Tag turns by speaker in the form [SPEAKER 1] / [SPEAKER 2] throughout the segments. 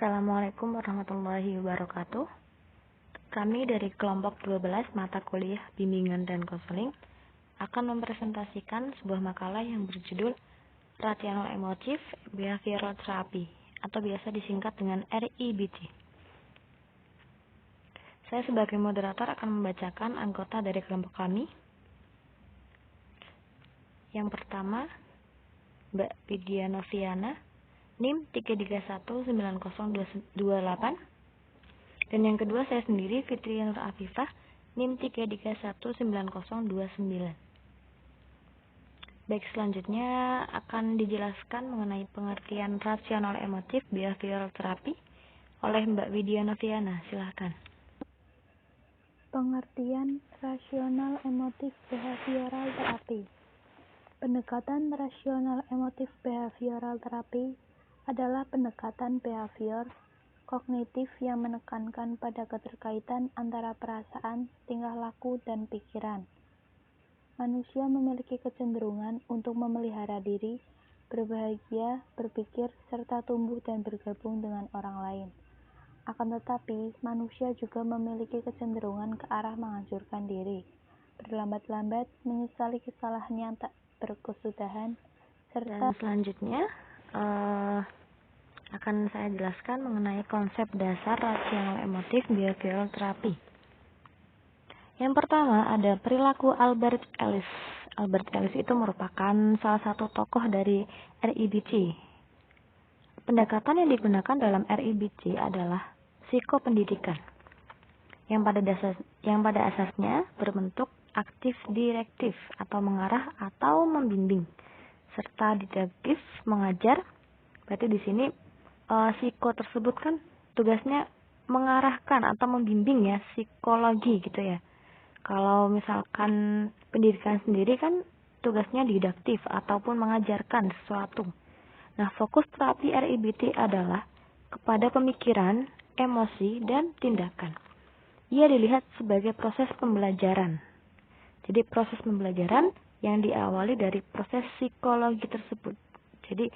[SPEAKER 1] Assalamualaikum warahmatullahi wabarakatuh. Kami dari kelompok 12 mata kuliah bimbingan dan konseling akan mempresentasikan sebuah makalah yang berjudul Rational Emotive Behavioral Therapy atau biasa disingkat dengan REBT. Saya sebagai moderator akan membacakan anggota dari kelompok kami. Yang pertama, Mbak Widya Noviana, NIM 3319028. Dan yang kedua saya sendiri, Fitri Nur Afifah, NIM 3319029. Baik, selanjutnya akan dijelaskan mengenai pengertian rasional emotif behavioral therapy oleh Mbak Widya Noviana. Silahkan.
[SPEAKER 2] Pengertian rasional emotif behavioral therapy. Pendekatan rasional emotif behavioral therapy adalah pendekatan behavior kognitif yang menekankan pada keterkaitan antara perasaan, tingkah laku, dan pikiran. Manusia memiliki kecenderungan untuk memelihara diri, berbahagia, berpikir, serta tumbuh dan bergabung dengan orang lain. Akan tetapi, manusia juga memiliki kecenderungan ke arah menghancurkan diri, berlambat-lambat, menyesali kesalahan yang tak berkesudahan, serta...
[SPEAKER 1] Dan selanjutnya akan saya jelaskan mengenai konsep dasar rasional emotif behavioral therapy. Yang pertama ada perilaku Albert Ellis. Albert Ellis itu merupakan salah satu tokoh dari REBT. Pendekatan yang digunakan dalam REBT adalah psikopendidikan, yang pada asasnya berbentuk aktif direktif atau mengarah atau membimbing, serta didaktif mengajar. Berarti di sini psiko tersebut kan tugasnya mengarahkan atau membimbing ya, psikologi gitu ya. Kalau misalkan pendidikan sendiri kan tugasnya didaktif ataupun mengajarkan sesuatu. Nah, fokus terapi REBT adalah kepada pemikiran, emosi, dan tindakan. Ia dilihat sebagai proses pembelajaran. Jadi proses pembelajaran yang diawali dari proses psikologi tersebut. Jadi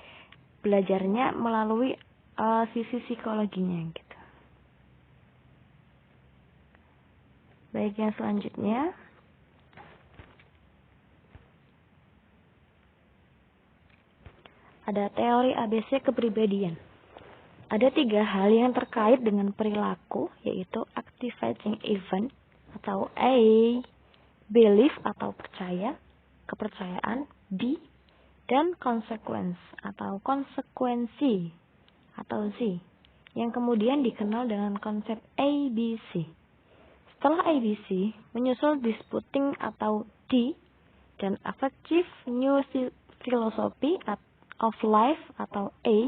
[SPEAKER 1] belajarnya melalui sisi psikologinya gitu. Baik, yang selanjutnya ada teori ABC kepribadian. Ada 3 hal yang terkait dengan perilaku, yaitu activating event atau A, belief atau percaya, kepercayaan, B, dan consequence atau konsekuensi atau Z, yang kemudian dikenal dengan konsep ABC. Setelah ABC, menyusul disputing atau D, dan affective new philosophy of life atau A,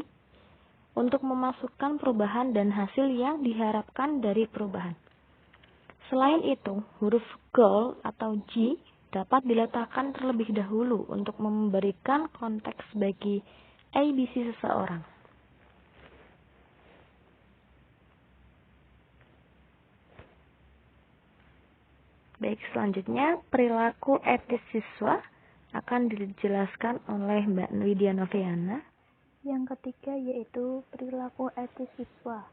[SPEAKER 1] untuk memasukkan perubahan dan hasil yang diharapkan dari perubahan. Selain itu, huruf goal atau G dapat diletakkan terlebih dahulu untuk memberikan konteks bagi ABC seseorang. Baik, selanjutnya perilaku etis siswa akan dijelaskan oleh Mbak Widya Noviana.
[SPEAKER 2] Yang ketiga yaitu perilaku etis siswa.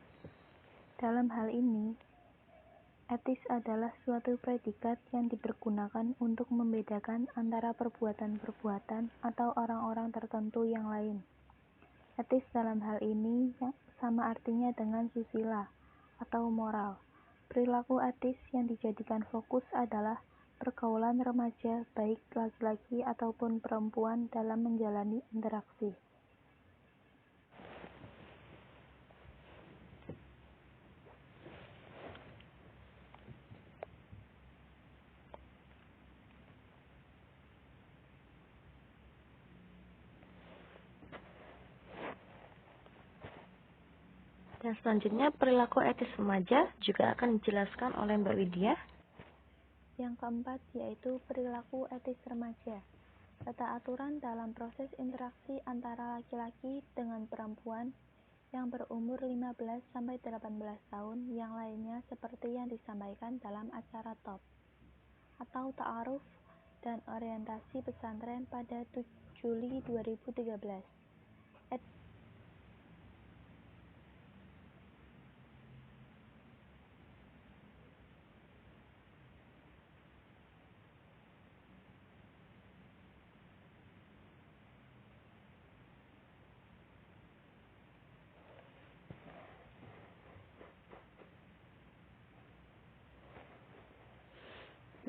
[SPEAKER 2] Dalam hal ini, etis adalah suatu predikat yang dipergunakan untuk membedakan antara perbuatan-perbuatan atau orang-orang tertentu yang lain. Etis dalam hal ini sama artinya dengan susila atau moral. Perilaku etis yang dijadikan fokus adalah pergaulan remaja baik laki-laki ataupun perempuan dalam menjalani interaksi.
[SPEAKER 1] Dan selanjutnya perilaku etis remaja juga akan dijelaskan oleh Mbak Widya.
[SPEAKER 2] Yang keempat yaitu perilaku etis remaja. Tata aturan dalam proses interaksi antara laki-laki dengan perempuan yang berumur 15-18 tahun yang lainnya seperti yang disampaikan dalam acara TOP atau Ta'aruf dan Orientasi Pesantren pada 7 Juli 2013.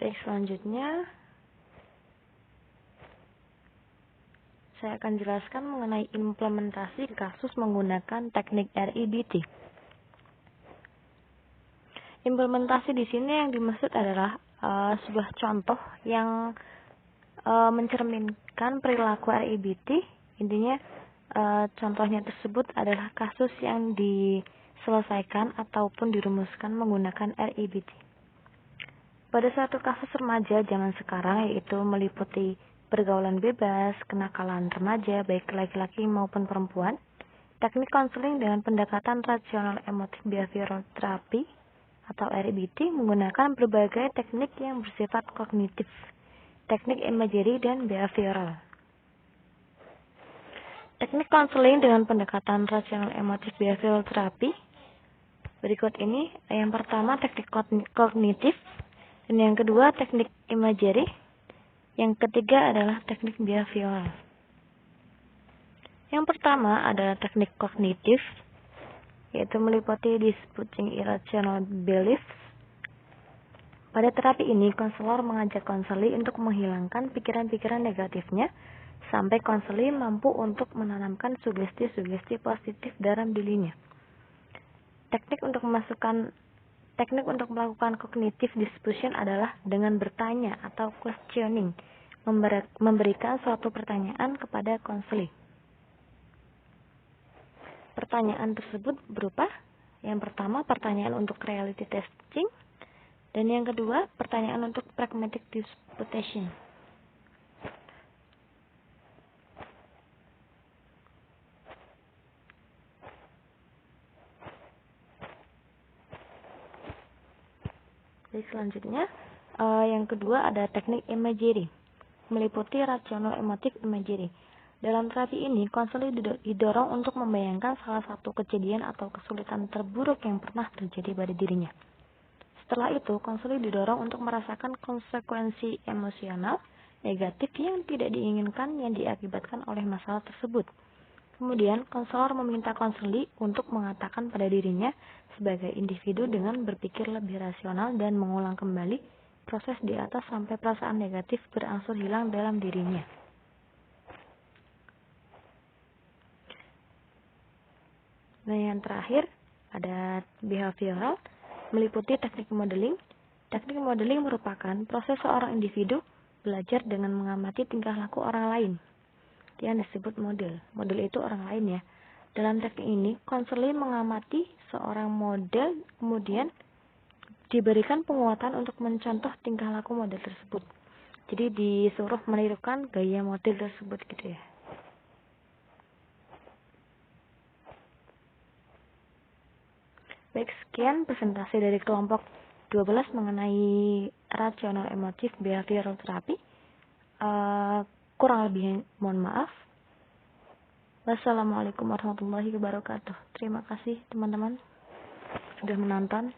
[SPEAKER 1] Baik, selanjutnya saya akan jelaskan mengenai implementasi kasus menggunakan teknik REBT. Implementasi di sini yang dimaksud adalah sebuah contoh yang mencerminkan perilaku REBT. Intinya contohnya tersebut adalah kasus yang diselesaikan ataupun dirumuskan menggunakan REBT. Pada suatu kasus remaja zaman sekarang, yaitu meliputi pergaulan bebas, kenakalan remaja, baik laki-laki maupun perempuan, teknik konseling dengan pendekatan rasional emotif behavioral therapy atau REBT menggunakan berbagai teknik yang bersifat kognitif, teknik imagery, dan behavioral. Teknik konseling dengan pendekatan rasional emotif behavioral therapy berikut ini. Yang pertama teknik kognitif, dan yang kedua teknik imagery, yang ketiga adalah teknik behavioral. Yang pertama adalah teknik kognitif, yaitu meliputi disputing irrational beliefs. Pada terapi ini, konselor mengajak konseli untuk menghilangkan pikiran-pikiran negatifnya, sampai konseli mampu untuk menanamkan sugesti-sugesti positif dalam dirinya. Teknik untuk melakukan cognitive disposition adalah dengan bertanya atau questioning, memberikan suatu pertanyaan kepada konseli. Pertanyaan tersebut berupa, yang pertama pertanyaan untuk reality testing, dan yang kedua pertanyaan untuk pragmatic disputation. Jadi selanjutnya, yang kedua ada teknik imagery, meliputi rasional emotif imagery. Dalam terapi ini, konseli didorong untuk membayangkan salah satu kejadian atau kesulitan terburuk yang pernah terjadi pada dirinya. Setelah itu, konseli didorong untuk merasakan konsekuensi emosional negatif yang tidak diinginkan yang diakibatkan oleh masalah tersebut. Kemudian, konselor meminta konseli untuk mengatakan pada dirinya sebagai individu dengan berpikir lebih rasional dan mengulang kembali proses di atas sampai perasaan negatif berangsur hilang dalam dirinya. Nah, yang terakhir ada behavioral, meliputi teknik modeling. Teknik modeling merupakan proses seorang individu belajar dengan mengamati tingkah laku orang lain, yang disebut model. Model itu orang lain ya. Dalam teknik ini, konseli mengamati seorang model, kemudian diberikan penguatan untuk mencontoh tingkah laku model tersebut. Jadi disuruh menirukan gaya model tersebut gitu ya. Baik, sekian presentasi dari kelompok 12 mengenai rasional emotif behavioral therapy. Kurang lebih mohon maaf. Wassalamualaikum warahmatullahi wabarakatuh. Terima kasih teman-teman sudah menonton.